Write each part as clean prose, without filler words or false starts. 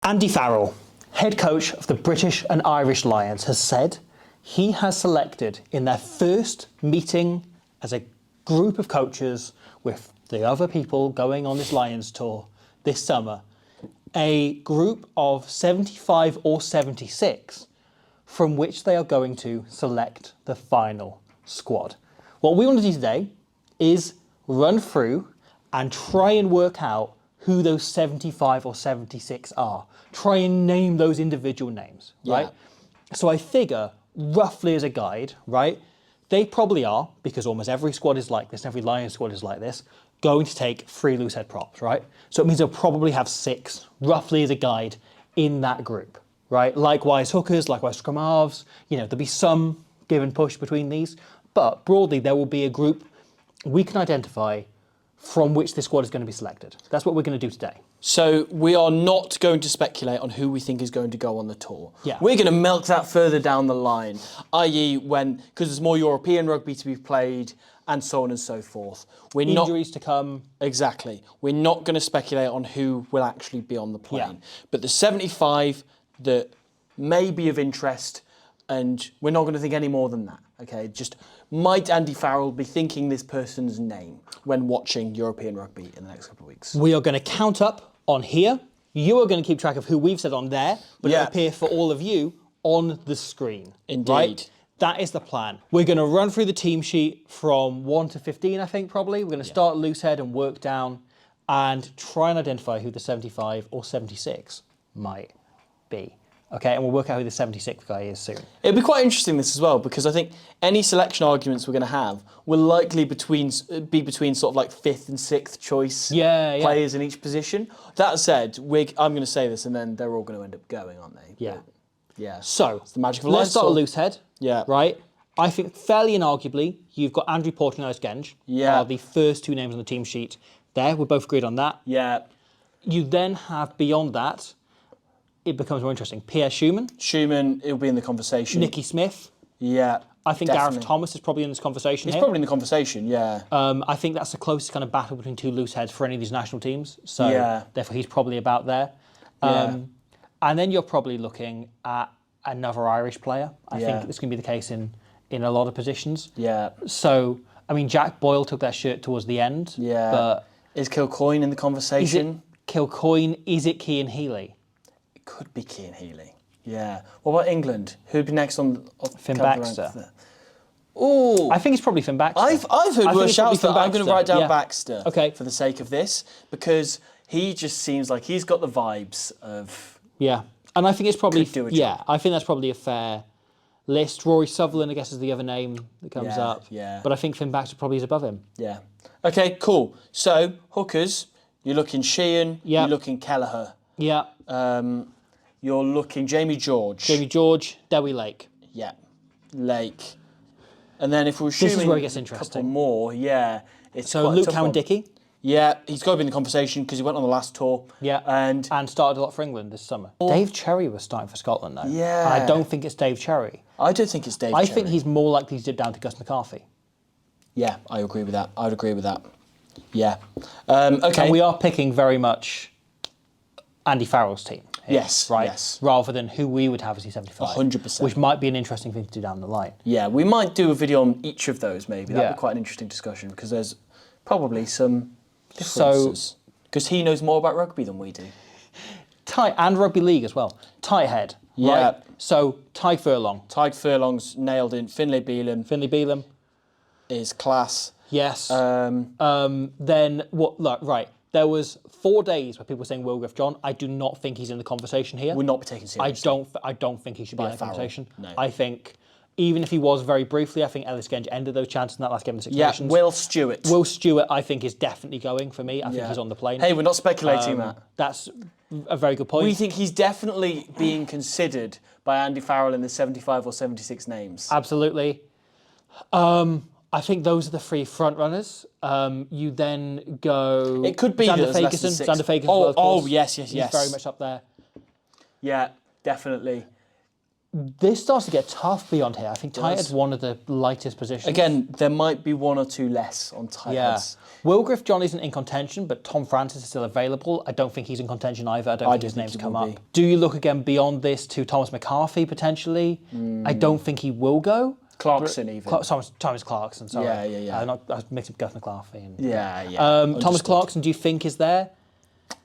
Andy Farrell, head coach of the British and Irish Lions, has said he has selected in their first meeting as a group of coaches with the other people going on this Lions tour this summer, a group of 75 or 76 from which they are going to select the final squad. What we want to do today is run through and try and work out who those 75 or 76 are. Try and name those individual names, right? So I figure, roughly as a guide, right, they probably are, because almost every squad is like this, every Lions squad is like this, going to take 3 loose head props, right? So it means they'll probably have 6, roughly as a guide, in that group, right? Likewise hookers, likewise scrum halves, there'll be some give and push between these, but broadly there will be a group we can identify from which this squad is going to be selected. That's what we're going to do today. So we are not going to speculate on who we think is going to go on the tour. Yeah. We're going to milk that further down the line, i.e. because there's more European rugby to be played and so on and so forth. Injuries to come. Exactly. We're not going to speculate on who will actually be on the plane. But the 75 that may be of interest, and we're not going to think any more than that, okay? Just, might Andy Farrell be thinking this person's name when watching European rugby in the next couple of weeks? We are going to count up on here. You are going to keep track of who we've said on there, but it'll appear for all of you on the screen. Indeed. Right? That is the plan. We're going to run through the team sheet from 1 to 15, I think, probably. We're going to start loose head and work down and try and identify who the 75 or 76 might be. Okay, and we'll work out who the 76th guy is soon. It'll be quite interesting this as well, because I think any selection arguments we're going to have will likely be between sort of like 5th and 6th choice players in each position. That said, I'm going to say this and then they're all going to end up going, aren't they? Yeah. But, yeah. So, it's the magic of let's start Lions. a loose head. Yeah. Right? I think fairly inarguably, you've got Andrew Porter and Ice Genge. Yeah. Are the first 2 names on the team sheet there. We're both agreed on that. Yeah. You then have, beyond that, it becomes more interesting. Pierre Schumann. Schumann, he'll be in the conversation. Nicky Smith. Yeah. I think definitely. Gareth Thomas is probably in this conversation He's here. probably in the conversation, yeah. I think that's the closest kind of battle between 2 loose heads for any of these national teams. So therefore he's probably about there. And then you're probably looking at another Irish player. I think this can be the case in a lot of positions. Yeah. So, I mean, Jack Boyle took that shirt towards the end. Yeah. But is Kilcoyne in the conversation? Is it Kilcoyne? Is it Cian Healy? It could be Cian Healy. Yeah. What about England? Who'd be next on Finn Baxter. Oh, I think it's probably Finn Baxter. I've heard worse shouts, but I'm going to write down Baxter for the sake of this, because he just seems like he's got the vibes of... Yeah, and I think it's probably... Could do a job. I think that's probably a fair list. Rory Sutherland, I guess, is the other name that comes up. Yeah. But I think Finn Baxter probably is above him. Yeah. Okay, cool. So, hookers, you're looking Sheehan, you're looking Kelleher. Yeah. You're looking Jamie George. Jamie George, Dewi Lake. Yeah. Lake. And then if we're assuming this is where it gets a interesting. couple more, it's so quite Luke a tough one. Cowan-Dickie. Yeah, he's got to be in the conversation because he went on the last tour. Yeah, and started a lot for England this summer. Dave Cherry was starting for Scotland now. Yeah. And I don't think it's Dave Cherry. I don't think it's Dave Cherry. I think he's more likely to dip down to Gus McCarthy. Yeah, I agree with that. I'd agree with that. Yeah. Okay. And we are picking very much Andy Farrell's team. Here, yes. Right? Yes. Rather than who we would have as the 75. 100%. Which might be an interesting thing to do down the line. Yeah, we might do a video on each of those maybe. That'd be quite an interesting discussion because there's probably some differences. Because he knows more about rugby than we do. Tight, and rugby league as well. Tight head. Yeah. Right? So, Tyg Furlong. Tyg Furlong's nailed in. Finlay Bealham is class. Yes. Then, right. There was 4 days where people were saying Will Griff-John. I do not think he's in the conversation here. Would not be taken seriously. I don't think he should be in the conversation. No. I think, even if he was very briefly, I think Ellis Genge ended those chances in that last game in the Six Nations. Will Stewart. Will Stewart, I think, is definitely going for me. I think he's on the plane. Hey, we're not speculating that. That's a very good point. We think he's definitely being considered by Andy Farrell in the 75 or 76 names. Absolutely. I think those are the 3 front runners. You then go... It could be Xander Fagerson. Xander Fagerson. Oh, yes. He's very much up there. Yeah, definitely. This starts to get tough beyond here. I think tight head's one of the lightest positions. Again, there might be one or two less on tight heads. Will Griff John isn't in contention, but Tom Francis is still available. I don't think he's in contention either. I don't think his name's come up. Do you look again beyond this to Thomas McCarthy potentially? I don't think he will go. Clarkson even. Thomas Clarkson, sorry. Yeah. I was mixing Gus McCarthy. And, Thomas Clarkson, do you think is there?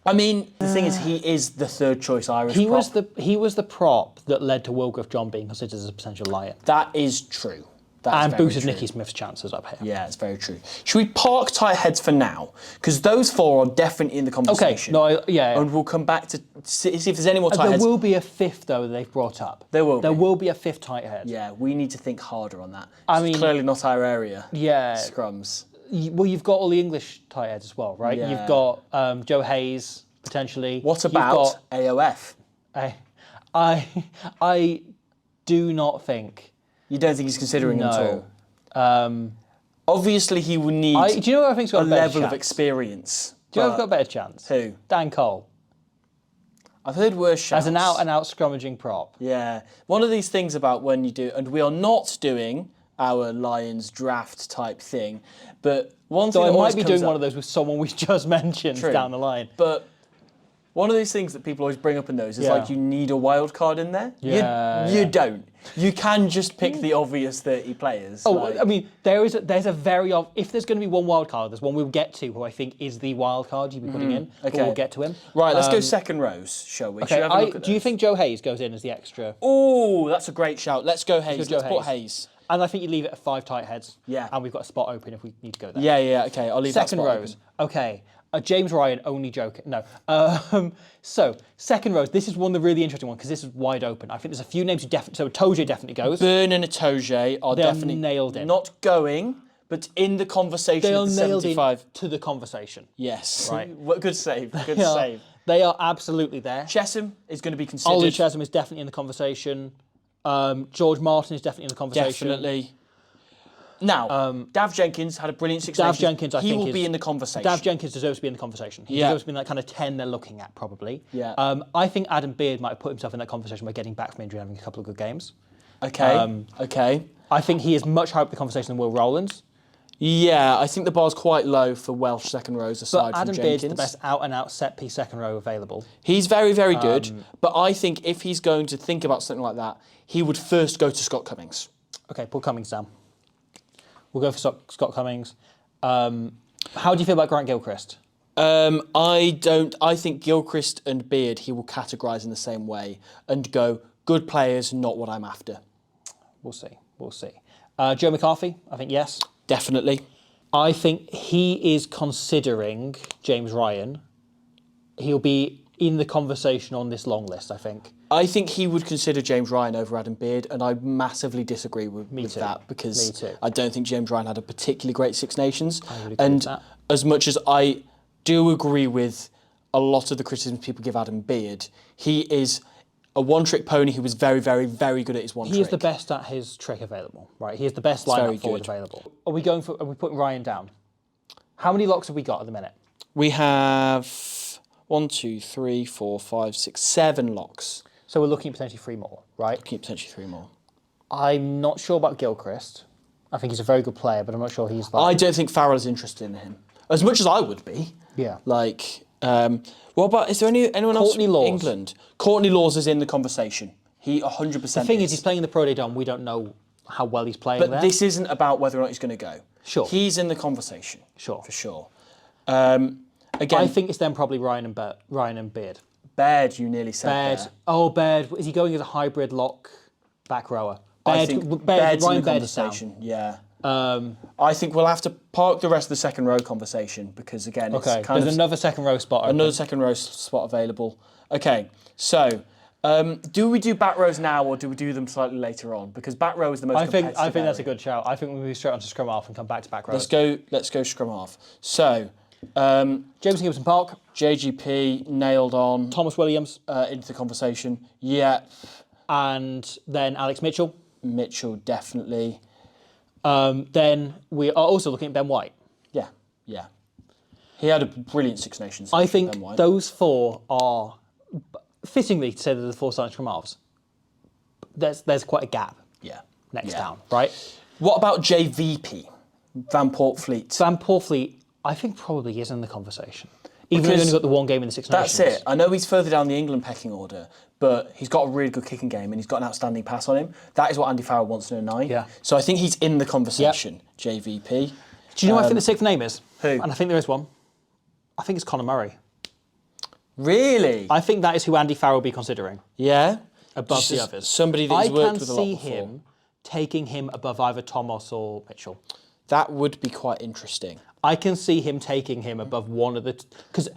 I mean, the thing is, he is the third choice Irish prop. He was the prop that led to Will Griff John being considered as a potential lion. That is true. And boosted Nicky Smith's chances up here. Yeah, it's very true. Should we park tight heads for now? Because those four are definitely in the conversation. Okay, And we'll come back to see if there's any more tight heads. There will be a fifth, though, that they've brought up. There will be a fifth tight head. Yeah, we need to think harder on that. I mean, clearly not our area. Yeah. Scrums. Well, you've got all the English tight heads as well, right? Yeah. You've got Joe Hayes, potentially. What about AOF? I do not think... You don't think he's considering him at all? Obviously, he would need do you know who I think's got a better level chance? of experience. Do you know who's got a better chance? Who? Dan Cole. I've heard worse shouts. As an out-and-out scrummaging prop. Yeah. One of these things about when you do... And we are not doing our Lions draft type thing, but one thing So I that might be doing up, one of those with someone we just mentioned down the line. But one of these things that people always bring up in those is like you need a wild card in there. You don't. You can just pick the obvious 30 players. I mean, there's a very... If there's going to be one wild card, there's one we'll get to who I think is the wild card you'd be putting in. Okay. We'll get to him. Right, let's go second rows, shall we? Okay, do you think Joe Hayes goes in as the extra? Oh, that's a great shout. Let's go Hayes. Let's put Hayes. And I think you leave it at 5 tight heads. Yeah. And we've got a spot open if we need to go there. Yeah, okay. I'll leave second that spot rows. Open. Okay. James Ryan, only joking. No. So, second rows. This is one of the really interesting ones because this is wide open. I think there's a few names who definitely... So, Toje definitely goes. Burn and Toje are definitely nailed in. Not going, but in the conversation. They are nailed 75. To the conversation. Yes. Right. Good save. Good save. They are absolutely there. Chesham is going to be considered. Ollie Chesham is definitely in the conversation. George Martin is definitely in the conversation. Definitely. Now, Dav Jenkins had a brilliant 6 nations. Dav Jenkins, I think, he will be in the conversation. Dav Jenkins deserves to be in the conversation. He deserves to be in that kind of 10 they're looking at, probably. Yeah. I think Adam Beard might have put himself in that conversation by getting back from injury and having a couple of good games. Okay. Okay. I think he is much higher up the conversation than Will Rowlands. Yeah, I think the bar's quite low for Welsh second rows aside but Adam from Beard's Jenkins. the best out-and-out set-piece second row available. He's very, very good. But I think if he's going to think about something like that, he would first go to Scott Cummings. Okay, put Cummings down. We'll go for Scott Cummings. How do you feel about Grant Gilchrist? I think Gilchrist and Beard he will categorise in the same way and go good players, not what I'm after. We'll see. Joe McCarthy, I think yes. Definitely. I think he is considering James Ryan. He'll be in the conversation on this long list, I think. I think he would consider James Ryan over Adam Beard, and I massively disagree with that because I don't think James Ryan had a particularly great Six Nations. I would agree with that. As much as I do agree with a lot of the criticisms people give Adam Beard, he is a one-trick pony who was very, very, very good at his one trick. He is the best at his trick available, right? He is the best line-up forward available. Are we putting Ryan down? How many locks have we got at the minute? We have 1, 2, 3, 4, 5, 6, 7 locks. So we're looking at potentially 3 more, right? Looking at potentially 3 more. I'm not sure about Gilchrist. I think he's a very good player, but I'm not sure he's like... I don't think Farrell is interested in him. As much as I would be. Yeah. What about, is there anyone else Courtney from Laws. England? Courtney Laws is in the conversation. He 100% The thing is, he's playing in the Pro Day Dom. We don't know how well he's playing there. But this isn't about whether or not he's going to go. Sure. He's in the conversation. Sure. For sure. Again, I think it's then probably Ryan and Beard. Baird, you nearly said Baird. there. Oh, Baird. Is he going as a hybrid lock back rower? I think Baird's in the conversation. Down. Yeah. I think we'll have to park the rest of the second row conversation because, again, it's kind of... There's another second row spot open. Another second row spot available. Okay, so do we do back rows now or do we do them slightly later on? Because back row is the most competitive I think that's a area. good shout. I think we'll move straight on to scrum half and come back to back rows. Let's go scrum half. So... James Gibson Park. JGP, nailed on. Thomas Williams. Into the conversation. Yeah. And then Alex Mitchell. Mitchell, definitely. Then we are also looking at Ben White. Yeah. He had a brilliant Six Nations. I think those 4 are, fittingly to say they're the 4 starting scrum halves, there's quite a gap Yeah. next down, right? What about JVP, Van Portfleet? Van Portfleet, I think probably is in the conversation. Even though he Because only got the one game in the Six Nations. That's it. I know he's further down the England pecking order, but he's got a really good kicking game and he's got an outstanding pass on him. That is what Andy Farrell wants in a 9. Yeah. So I think he's in the conversation, JVP. Do you know what I think the sixth name is? Who? And I think there is one. I think it's Conor Murray. Really? I think that is who Andy Farrell will be considering Yeah? above Just the others. Somebody that he's worked with a lot I before. can see him taking him above either Thomas or Mitchell. That would be quite interesting. I can see him taking him above one of the... Because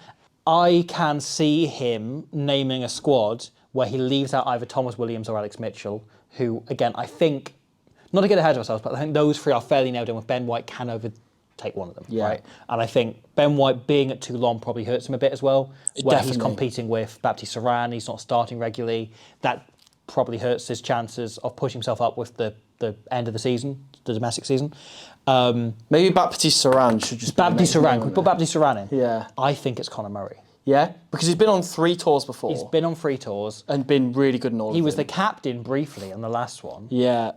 I can see him naming a squad where he leaves out either Thomas Williams or Alex Mitchell, who, again, I think, not to get ahead of ourselves, but I think those three are fairly nailed in with Ben White can overtake one of them, right? And I think Ben White being at Toulon probably hurts him a bit as well, where he's competing with Baptiste Saran, he's not starting regularly. That probably hurts his chances of pushing himself up with the end of the season, the domestic season. Maybe Baptiste Saran should just be Baptiste Saran, could we put Baptiste Saran in? Yeah. I think it's Conor Murray. Yeah? Because he's been on 3 tours before. He's been on 3 tours. And been really good in all of them. He was the captain briefly on the last one. Yeah.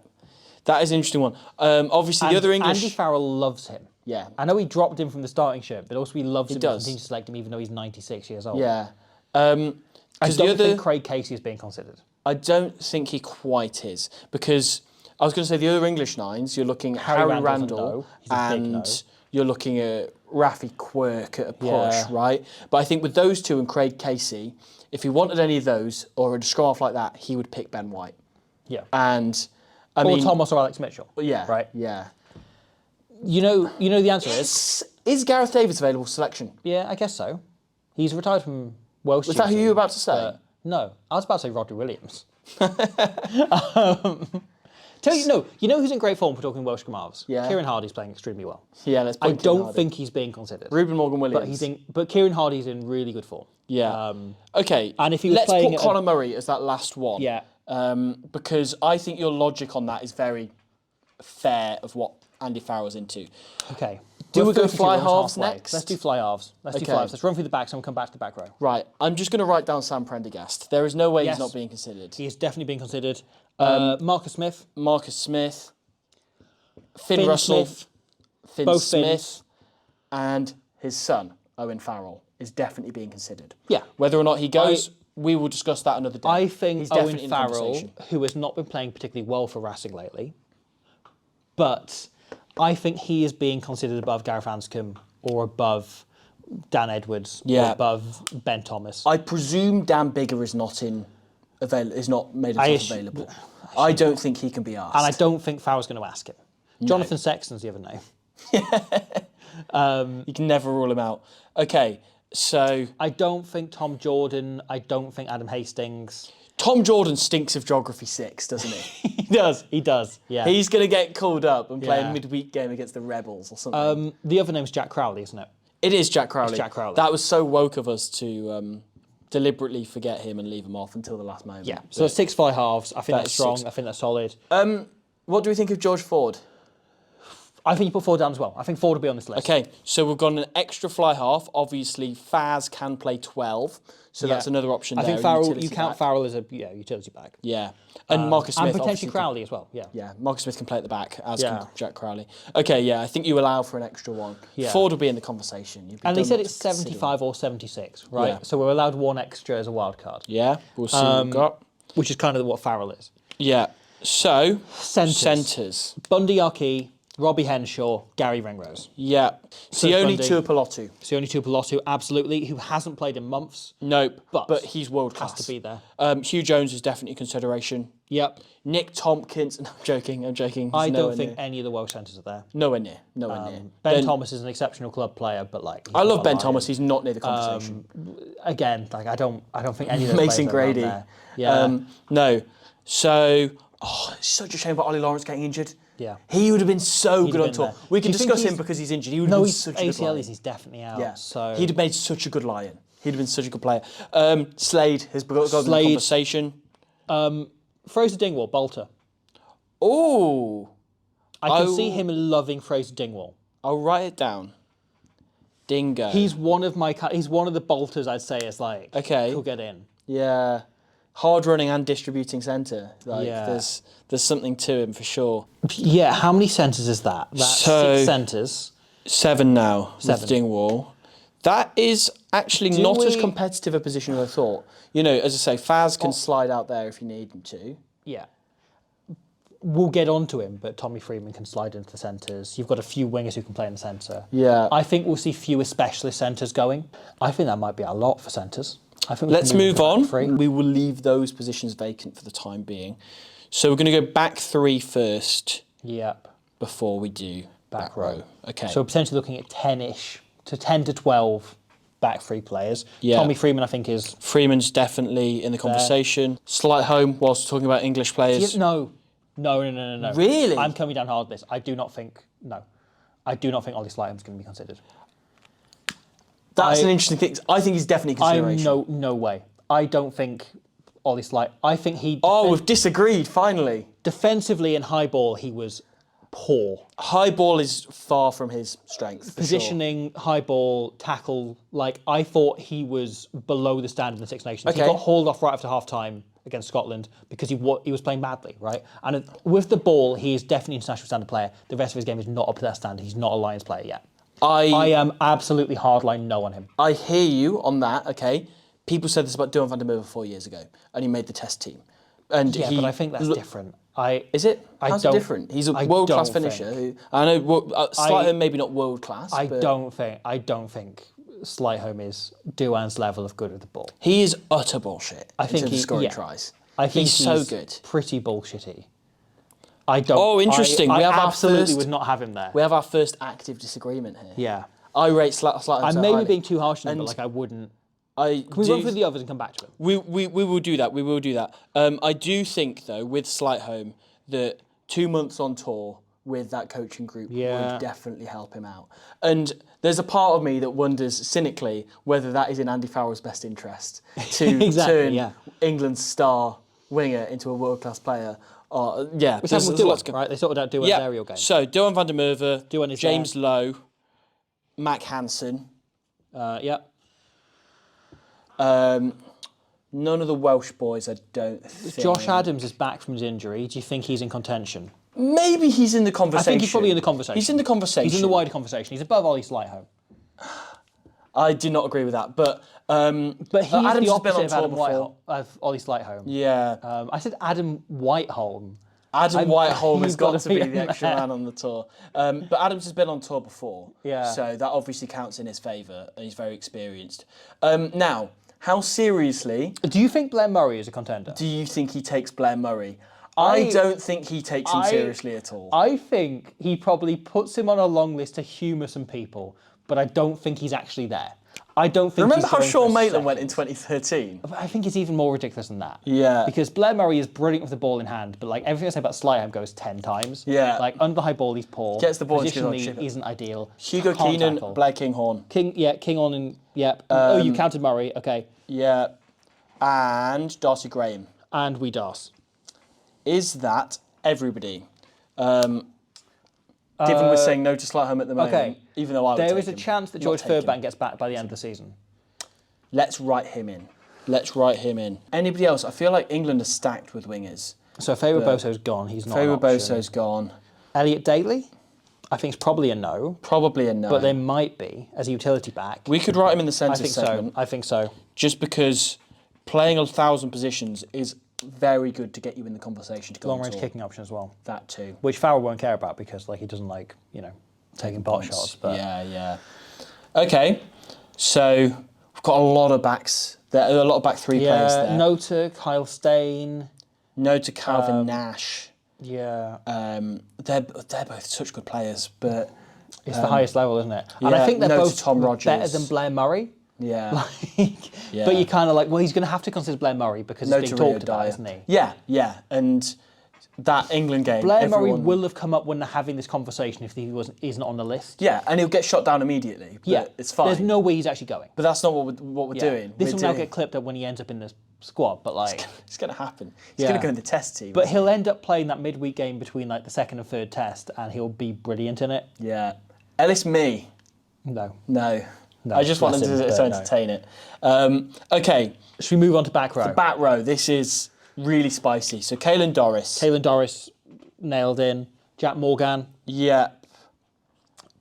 That is an interesting one. Obviously, the other English... Andy Farrell loves him. Yeah. I know he dropped him from the starting shirt, but also he loves him and does. continues to select him even though he's 96 years old. Yeah. I Because don't think Craig Casey is being considered. I don't think he quite is. Because I was going to say the other English 9s, you're looking at Harry Randall He's a big no. and you're looking at Rafi Quirk at a push, right? But I think with those two and Craig Casey, if he wanted any of those or a scrum off like that, he would pick Ben White. Yeah. And I or mean, Thomas or Alex Mitchell. Yeah. Right. Yeah. You know the answer is? Is Gareth Davies available for selection? Yeah, I guess so. He's retired from Welsh. Was that who you were about to say? No, I was about to say Rodri Williams. You know who's in great form for talking Welsh halves? Yeah. Kieran Hardy's playing extremely well. Yeah, let's I put Kieran don't Hardy. think he's being considered. Ruben Morgan-Williams. But Kieran Hardy's in really good form. Yeah. Okay. And if he was let's playing put at Conor Murray as that last one. Yeah. Because I think your logic on that is very fair of what Andy Farrell's into. Okay. Do we We're go 32 fly runs halves halfway. next? Let's do fly halves. Let's do fly halves. Let's run through the backs and we'll come back to the back row. Right. I'm just going to write down Sam Prendergast. There is no way Yes. he's not being considered. He is definitely being considered. Marcus Smith. Marcus Smith, Finn Russell, Smith, Finn both Smith, Finns. and his son, Owen Farrell, is definitely being considered. Yeah. Whether or not he goes, we will discuss that another day. I think He's Owen definitely in the Farrell, conversation. who has not been playing particularly well for Racing lately, but I think he is being considered above Gareth Anscombe or above Dan Edwards or above Ben Thomas. I presume Dan Bigger is not made himself available. I don't think he can be asked. And I don't think Farrell's going to ask him. Jonathan Sexton's the other name. You can never rule him out. Okay, so... I don't think Tom Jordan. I don't think Adam Hastings. Tom Jordan stinks of Geography 6, doesn't he? He does, yeah. He's going to get called up and play a midweek game against the Rebels or something. The other name's Jack Crowley, isn't it? It is Jack Crowley. It's Jack Crowley. That was so woke of us to deliberately forget him and leave him off until the last moment. Yeah, so 6 fly halves. I think that's strong. 6. I think that's solid. What do we think of George Ford? I think you put Ford down as well. I think Ford will be on this list. Okay, so we've got an extra fly half. Obviously, Faz can play 12, so that's another option there. I think Farrell, utility you count back. Farrell as a utility back. Yeah, and Marcus Smith. And potentially obviously Crowley as well, yeah. Yeah, Marcus Smith can play at the back, as can Jack Crowley. Okay, yeah, I think you allow for an extra one. Yeah. Ford will be in the conversation. You'd be And they dumb said not it's to consider 75 or 76, right? Yeah. So we're allowed one extra as a wild card. Yeah, we'll see what we've got. Which is kind of what Farrell is. Yeah, so, Centres. Bundy Archie, Robbie Henshaw, Gary Ringrose. Yeah, Sione Bundy. Tuipulotu. Sione Tuipulotu, absolutely, who hasn't played in months. Nope, But he's world class. Has to be there. Hugh Jones is definitely a consideration. Yep. Nick Tompkins. No, I'm joking. He's I nowhere don't think near. any of the Welsh centres are there. Nowhere near. Nowhere near. Ben Thomas is an exceptional club player, but like I love Ben Thomas. He's not near the conversation. Again, like I don't think any of those Mason players are Grady. around there. Yeah. No. So, it's such a shame about Ollie Lawrence getting injured. Yeah. He would have been so He'd good have on been tour. there. We Do can you think discuss him he's- because he's injured. He would have No, been he's such a good ACL lion. is he's definitely out. Yeah. So He'd have made such a good lion. He'd have been such a good player. Slade has got in the Slade. conversation. Fraser Dingwall, Bolter. Oh, I can see him loving Fraser Dingwall. I'll write it down. Dingo. He's one of the bolters I'd say is like Okay. he'll get in. Yeah. hard running and distributing centre. Like Yeah. there's something to him for sure. Yeah, how many centres is that? That's So- 6 centres. 7 now 7. with Dingwall. That is actually Do not as we- competitive a position as I thought. You know, as I say, Faz can slide out there if you need him to. Yeah. We'll get onto him, but Tommy Freeman can slide into the centres. You've got a few wingers who can play in the centre. Yeah. I think we'll see fewer specialist centres going. I think that might be a lot for centres. I think we Let's can move into on. back three. We will leave those positions vacant for the time being. So we're going to go back 3 first Yep. before we do back row. Okay. So potentially looking at 10-ish to 10 to 12 back 3 players. Yeah. Tommy Freeman, I think, is... Freeman's definitely in the conversation. Slight home whilst talking about English players. No. Really? I'm coming down hard this. I do not think Ollie Slightham's going to be considered. That's an interesting thing. I think he's definitely consideration. No way. I don't think Ollie Slight... I think he... Oh, we've disagreed, finally. Defensively in high ball, he was poor. High ball is far from his strength, for Positioning, high ball, tackle, I thought he was below the standard in the Six Nations. Okay. He got hauled off right after half-time against Scotland because he was playing badly, right? And with the ball, he is definitely an international standard player. The rest of his game is not up to that standard. He's not a Lions player yet. I am absolutely hardline no on him. I hear you on that, okay. People said this about Dylan van der Merwe 4 years ago, and he made the test team. And Yeah, but I think that's different. Is it? How's it don't- different? He's a I world-class don't finisher. think- I know Slightham maybe not world-class, I but don't think Slightholm is Duan's level of good with the ball. he is utter bullshit I think in terms of he- scoring yeah. tries. I think he's so good. Pretty bullshitty. I don't. Oh, interesting. I We have our absolutely first- would not have him there. We have our first active disagreement here. Yeah. I rate Slightham I so may be highly. being too harsh on him, And but I wouldn't. I Can we run through the others and come back to him? We will do that. We will do that. I do think though with Slightholm that 2 months on tour with that coaching group Yeah. would definitely help him out. And there's a part of me that wonders cynically whether that is in Andy Farrell's best interest to Exactly, turn yeah. England's star winger into a world-class player. Yeah, Which there's happened with lots Duan, right? They sorted out Duan's aerial game. So Dylan van der Merwe, Duan is James Lowe, Mac Hansen. Yeah. None of the Welsh boys, I don't think. Josh Adams is back from his injury. Do you think he's in contention? Maybe he's in the I conversation. think he's probably in the conversation. He's in the conversation. He's in the wider conversation. He's above Ollie Slightholm. I do not agree with that, but But he's Adams the has been opposite on of tour Adam before. Whiteholm, of Ollie Slightholm. Yeah, I said Adam Whiteholm. Adam Whiteholm has you've got got to to be be the in extra there. man on the tour. But Adams has been on tour before, Yeah. so that obviously counts in his favour, and he's very experienced. Now, how seriously Do you think Blair Murray is a contender? do you think he takes Blair Murray? I don't think he takes him seriously at all. I think he probably puts him on a long list to humour some people, but I don't think he's actually there. I don't think. Remember he's how going Sean for a Maitland second. went in 2013? I think it's even more ridiculous than that. Yeah. Because Blair Murray is brilliant with the ball in hand, but everything I say about Slightholm goes 10 times. Yeah. Under the high ball, he's poor. Gets the ball and just goes on Positionally, chip it. isn't ideal. Hugo Can't Keenan, tackle. Blair Kinghorn. Kinghorn and yep. You counted Murray, okay. Yeah. And Darcy Graham. And we DAS. Is that everybody? Given we're saying no to Slightholm at the moment, Okay. even though I would There take is a him. chance that Not George take him. Furbank gets back by the end of the season. Let's write him in. Let's write him in. Anybody else? I feel like England are stacked with wingers. So Faye Boso's gone. He's not. Faye an option. Boso's gone. Elliot Daly, I think it's probably a no, Probably a no. but there might be as a utility back. we could write him in the I centre think segment, so. I think so. just because playing 1,000 positions is very good to get you in the conversation to go Long on range tour. kicking option as well, That too. which Farrell won't care about because he doesn't like taking pot shots. But Yeah. Okay, so we've got a lot of backs. There are a lot of back three players there. no to Kyle Stain. No to Calvin Nash. Yeah, They're both such good players, but it's the highest level, isn't it? And yeah, I think they're no to both Tom Rogers. better than Blair Murray. yeah. Yeah. But you kind of well, he's going to have to consider Blair Murray because No he's to being Rio talked about, Dyer. isn't he? Yeah, and that England game. Blair Murray everyone- will have come up when they're having this conversation if he isn't on the list. Yeah, and he'll get shot down immediately. But Yeah, it's fine. There's no way he's actually going. But that's not what we're Yeah. doing. This We're will now doing- get clipped up when he ends up in the squad, but It's going to happen. He's Yeah. going to go in the test team. but he'll end up playing that midweek game between the second and third test, and he'll be brilliant in it. yeah, Ellis Mee. No, No. No, I just wanted bless him, to but no. entertain it. Okay, Should we move on to back row? back row. This is really spicy. So Caelan Doris. Caelan Doris nailed in. Jack Morgan. Yeah.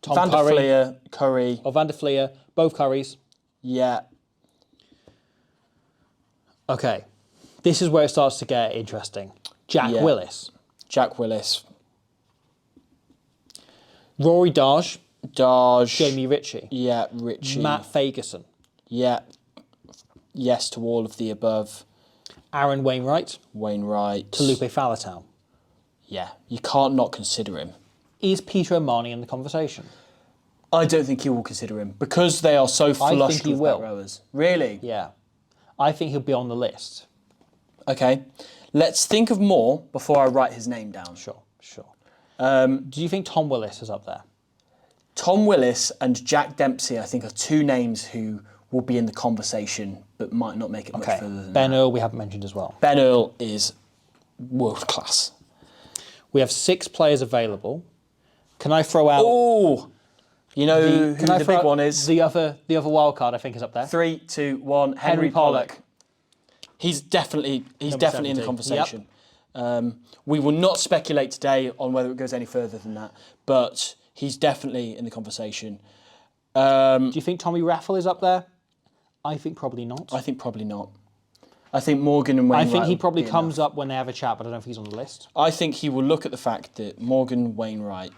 Tom Van der Curry. Fleer, Curry. Or Van der Fleer. Both Currys. Yeah. Okay. This is where it starts to get interesting. Jack Yeah. Willis. Jack Willis. Rory Darge. Darge. Jamie Ritchie. Yeah, Ritchie. Matt Fagerson. Yeah. Yes to all of the above. Aaron Wainwright. Wainwright. Lupe Falatau. Yeah, you can't not consider him. Is Peter O'Mahony in the conversation? I don't think you will consider him because they are so flushed he with will. back rowers. Really? Yeah. I think he'll be on the list. Okay. Let's think of more before I write his name down. Sure. Do you think Tom Willis is up there? Tom Willis and Jack Dempsey, I think, are two names who will be in the conversation but might not make it much further than Ben that. Earl, we haven't mentioned as well. Ben Earl is world class. We have 6 players available. Can I throw out... Oh! You know who the big one is? The other wild card, I think, is up there. 3, 2, 1. Henry Pollock. He's definitely in the 70. conversation. We will not speculate today on whether it goes any further than that, but he's definitely in the conversation. Do you think Tommy Raffle is up there? I think probably not. I think probably not. I think Morgan and Wainwright. I think he will probably be comes enough. up when they have a chat, but I don't know if he's on the list. I think he will look at the fact that Morgan, Wainwright,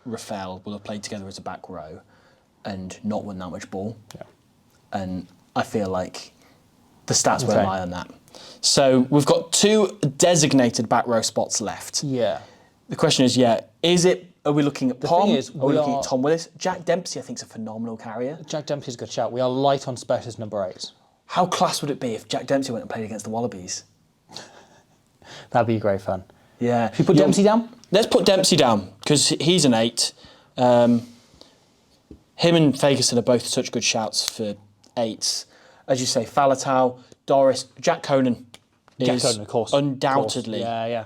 Rafael will have played together as a back row and not won that much ball. Yeah. And I feel like the stats won't lie on that. So we've got 2 designated back row spots left. Yeah. The question is, are we looking at Pom? thing is, are we looking at Tom Willis? Jack Dempsey, I think, is a phenomenal carrier. Jack Dempsey's a good shout. We are light on specialist number 8. How class would it be if Jack Dempsey went and played against the Wallabies? That'd be great fun. Yeah. Should we put Dempsey down? Let's put Dempsey down, because he's an 8. Him and Fagerson are both such good shouts for 8s. As you say, Falatau, Doris, Jack Conan is Jack Conan, of course. undoubtedly. Yeah.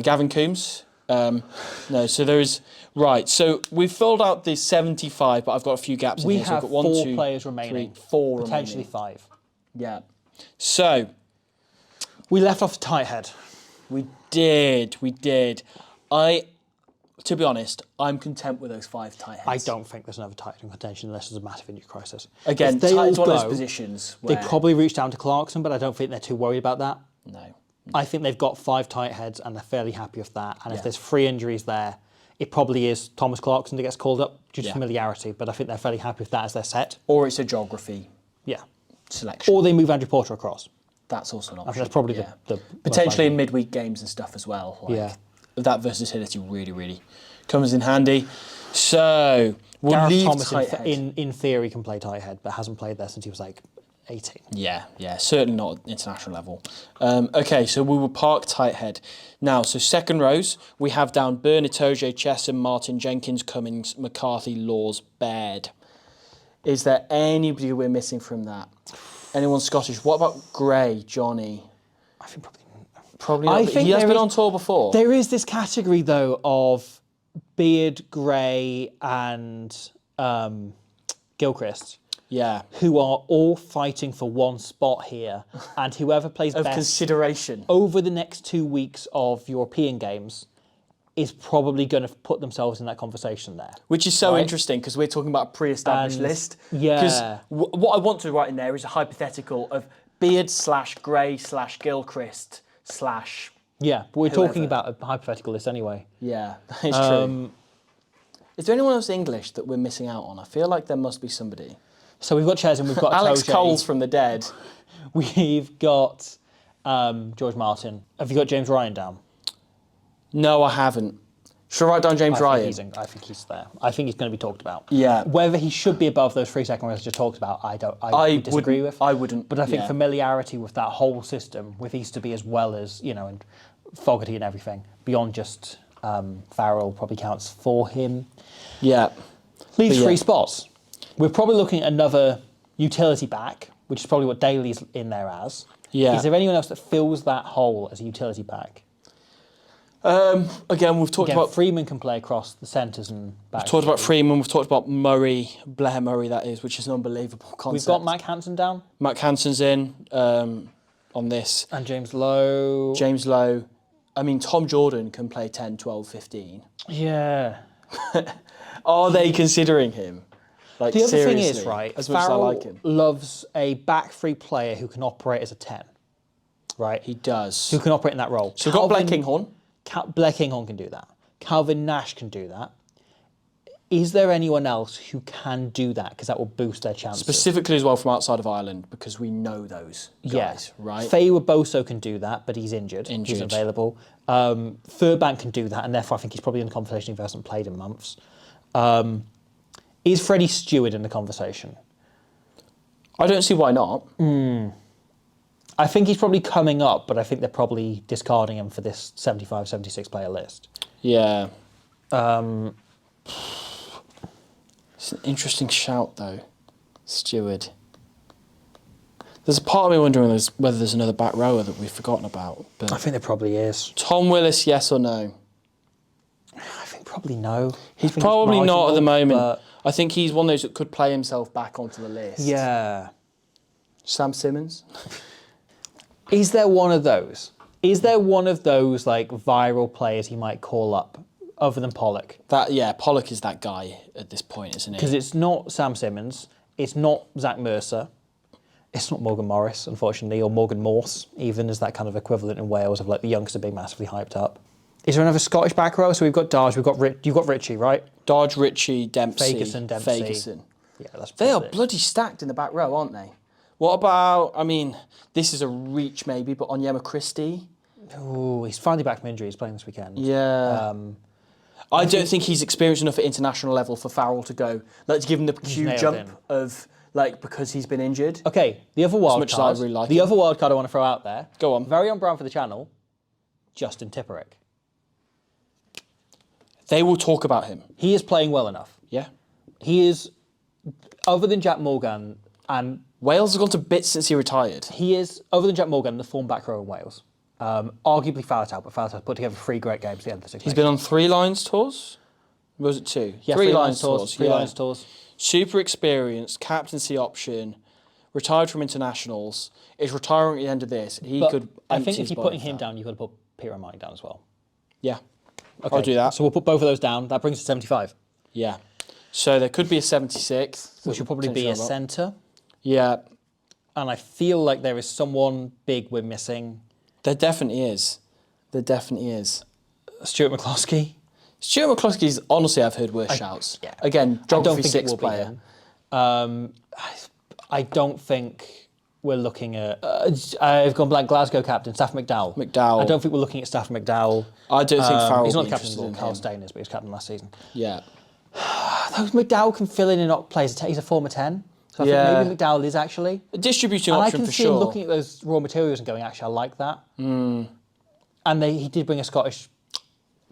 Gavin Coombs? No, so there is... Right, so we've filled out the 75, but I've got a few gaps in We here. So have I've got 4 players remaining. 4 Potentially remaining. 5. Yeah. So... We left off the tight head. We did. To be honest, I'm content with those 5 tight heads. I don't think there's another tight head in contention unless there's a massive injury crisis. Again, If they tight all is one of go, those positions where... They probably reach down to Clarkson, but I don't think they're too worried about that. No. I think they've got 5 tight heads and they're fairly happy with that. And Yeah. if there's 3 injuries there, it probably is Thomas Clarkson that gets called up due to Yeah. familiarity. But I think they're fairly happy with that as their set. Or it's a geography Yeah. selection. Or they move Andrew Porter across. That's also an I option. think that's probably yeah. the Potentially in midweek games and stuff as well. Like, Yeah. That versatility really, really comes in handy. So we'll Gareth leave Thomas tight head. in theory can play tight head, but hasn't played there since he was like 18. Yeah, certainly not at international level. Okay, so we will park tight head. Now, so second rows, we have down Bernatoje, Chesham, Martin, Jenkins, Cummings, McCarthy, Laws, Baird. Is there anybody we're missing from that? Anyone Scottish? What about Gray, Johnny? I think Probably not. I but think he has there been is- on tour before. There is this category, though, of Beard, Gray and Gilchrist, Yeah. who are all fighting for one spot here, and whoever plays Of best consideration. over the next 2 weeks of European games is probably going to put themselves in that conversation there. Which is so Right. interesting because we're talking about a pre-established And- list. yeah. Because what I want to write in there is a hypothetical of Beard / Gray / Gilchrist / Yeah, but we're Whoever. talking about a hypothetical list anyway. Yeah, that is true. Is there anyone else English that we're missing out on? I feel like there must be somebody. So we've got Chesham, we've got Alex Itoje, Coles from the dead. we've got George Martin. Have you got James Ryan down? No, I haven't. Should I write down James Ryan? I think he's there. I think he's going to be talked about. Yeah. Whether he should be above those 3 second rows I just talked about, I disagree with. I wouldn't. But I think yeah. familiarity with that whole system, with Easterby as well as, and Fogarty and everything, beyond just Farrell probably counts for him. Yeah. Leaves But yeah. 3 spots. We're probably looking at another utility back, which is probably what Daly's in there as. Yeah. Is there anyone else that fills that hole as a utility back? Again, we've talked about Freeman can play across the centres and back. We've talked about Freeman. We've talked about Murray, Blair Murray, that is, which is an unbelievable concept. We've got Mac Hansen down. Mac Hansen's in on this. And James Lowe. James Lowe. I mean, Tom Jordan can play 10, 12, 15. Yeah. Are they considering him? Like, the other seriously, thing is, right, as much as I like him. loves a back three player who can operate as a 10. Right? He does. Who can operate in that role. So we've got Blair Kinghorn. Blair Kinghorn can do that. Calvin Nash can do that. Is there anyone else who can do that? Because that will boost their chances. Specifically as well from outside of Ireland, because we know those guys, right? Faye Boso can do that, but he's injured. He's available. Furbank can do that, and therefore I think he's probably in the conversation if he hasn't played in months. Is Freddie Stewart in the conversation? I don't see why not. I think he's probably coming up, but I think they're probably discarding him for this 75, 76 player list. Yeah. It's an interesting shout, though. Stewart. There's a part of me wondering whether there's another back rower that we've forgotten about. But I think there probably is. Tom Willis, yes or no? I think probably no. He's probably not at the moment. I think he's one of those that could play himself back onto the list. Yeah. Sam Simmons? Is there one of those? Is there one of those like viral players he might call up other than Pollock? Pollock is that guy at this point, isn't he? Because it's not Sam Simmons, it's not Zach Mercer, it's not Morgan Morris, unfortunately, or Morgan Morse, even as that kind of equivalent in Wales of like the youngster being massively hyped up. Is there another Scottish back row? So we've got Darge, you've got Ritchie, right? Darge, Ritchie, Dempsey. Fagerson. Yeah, they are bloody stacked in the back row, aren't they? What about, I mean, this is a reach maybe, but Onyema Christie? Oh, he's finally back from injury. He's playing this weekend. Yeah. I don't think he's experienced enough at international level for Farrell to go, let's give him the Q jump of, like, because he's been injured. Okay, the other wild card. The other wild card I want to throw out there. Go on. Very on brand for the channel, Justin Tipperick. They will talk about him. He is playing well enough. Yeah. He is, other than Jack Morgan and... Wales have gone to bits since he retired. He is, other than Jack Morgan, the form back row in Wales. Arguably Falatau, but Falatau put together 3 great games at the end of the 6 He's been on 3 Lions tours? Or was it 2? Yeah, 3 Lions tours. 3 Lions tours. Super experienced, captaincy option, retired from internationals, is retiring at the end of this. I think if you're putting him down, you've got to put Peter O'Malley down as well. Yeah. Okay. I'll do that. So we'll put both of those down. That brings us to 75. Yeah. So there could be a 76. Which will probably be a centre. Yeah. And I feel like there is someone big we're missing. There definitely is. There definitely is. Stuart McCloskey. Stuart McCloskey's, honestly, I've heard worse shouts. Yeah. Again, geography 6 player. I don't think we're looking at... I've gone blank. Glasgow captain, Stafford McDowell. I don't think we're looking at Stafford McDowell. I don't think Farrell he's will not be the captain interested in Carl him. Stein is, but he was captain last season. Yeah. McDowell can fill in and not play. He's a former 10. So I think maybe McDowell is actually. A distributing and option I can for see sure. him looking at those raw materials and going, actually, I like that. And he did bring a Scottish...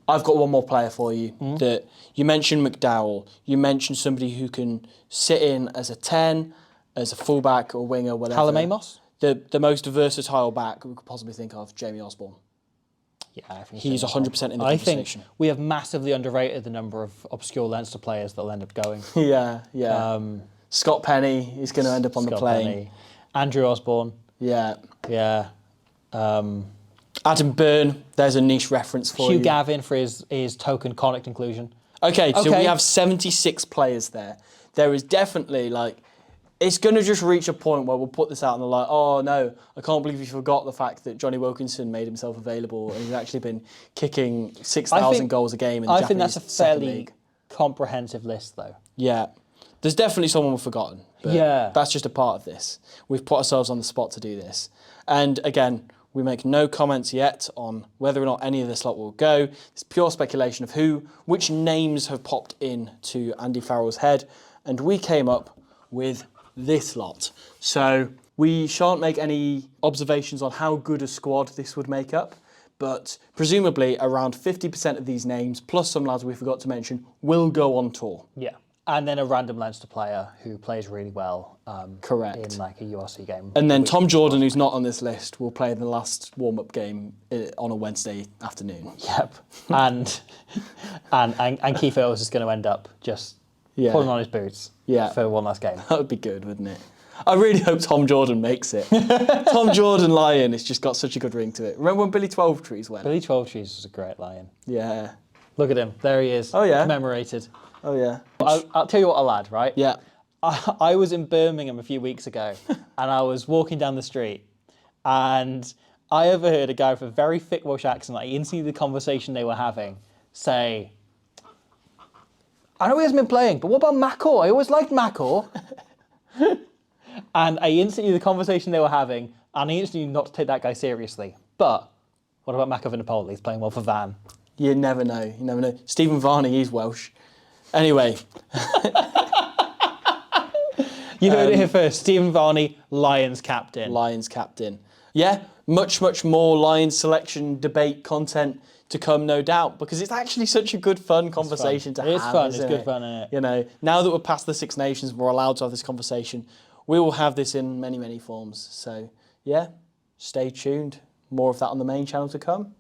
I've got one more player for you. That you mentioned McDowell. You mentioned somebody who can sit in as a 10, as a fullback or winger, whatever. Callum Amos? The most versatile back we could possibly think of, Jamie Osborne. Yeah, I think he's 100% in the conversation. I think we have massively underrated the number of obscure Leinster players that'll end up going. Yeah. Scott Penny is going to end up on the plane. Penny. Andrew Osborne. Yeah. Adam Byrne, there's a niche reference for you. Hugh Gavin for his token Connacht inclusion. Okay, so we have 76 players there. There is definitely, like, it's going to just reach a point where we'll put this out and they're like, oh no, I can't believe you forgot the fact that Johnny Wilkinson made himself available and he's actually been kicking 6,000 goals a game in the Japanese think that's a fairly league. Comprehensive list, though. Yeah. There's definitely someone we've forgotten. But that's just a part of this. We've put ourselves on the spot to do this. And again, we make no comments yet on whether or not any of this lot will go. It's pure speculation of which names have popped in to Andy Farrell's head. And we came up with this lot. So we shan't make any observations on how good a squad this would make up, but presumably around 50% of these names, plus some lads we forgot to mention, will go on tour. Yeah. And then a random Leinster player who plays really well. Correct. In like a URC game. And then Tom Jordan, who's not on this list, will play in the last warm-up game on a Wednesday afternoon. Yep. and Keith Earls is going to end up just pulling on his boots for one last game. That would be good, wouldn't it? I really hope Tom Jordan makes it. Tom Jordan Lion has just got such a good ring to it. Remember when Billy Twelvetrees went? Billy Twelvetrees was a great Lion. Yeah. Look at him. There he is. Oh, yeah. Commemorated. Oh, yeah. I'll tell you what, a lad, right? Yeah. I was in Birmingham a few weeks ago and I was walking down the street and I overheard a guy with a very thick Welsh accent, like instantly the conversation they were having, say, I know he hasn't been playing, but what about Macor? I always liked Macor. And I instantly knew the conversation they were having, and I instantly knew not to take that guy seriously. But what about Macor Vinapoli? He's playing well for Van. You never know. You never know. Stephen Varney, he's Welsh. Anyway. You heard it here first. Stephen Varney, Lions captain. Lions captain. Yeah, much more Lions selection debate content to come, no doubt, because it's actually such a good, fun conversation to have. It's fun. It's good fun, isn't it? You know, now that we're past the Six Nations, we're allowed to have this conversation. We will have this in many forms. So, yeah, stay tuned. More of that on the main channel to come.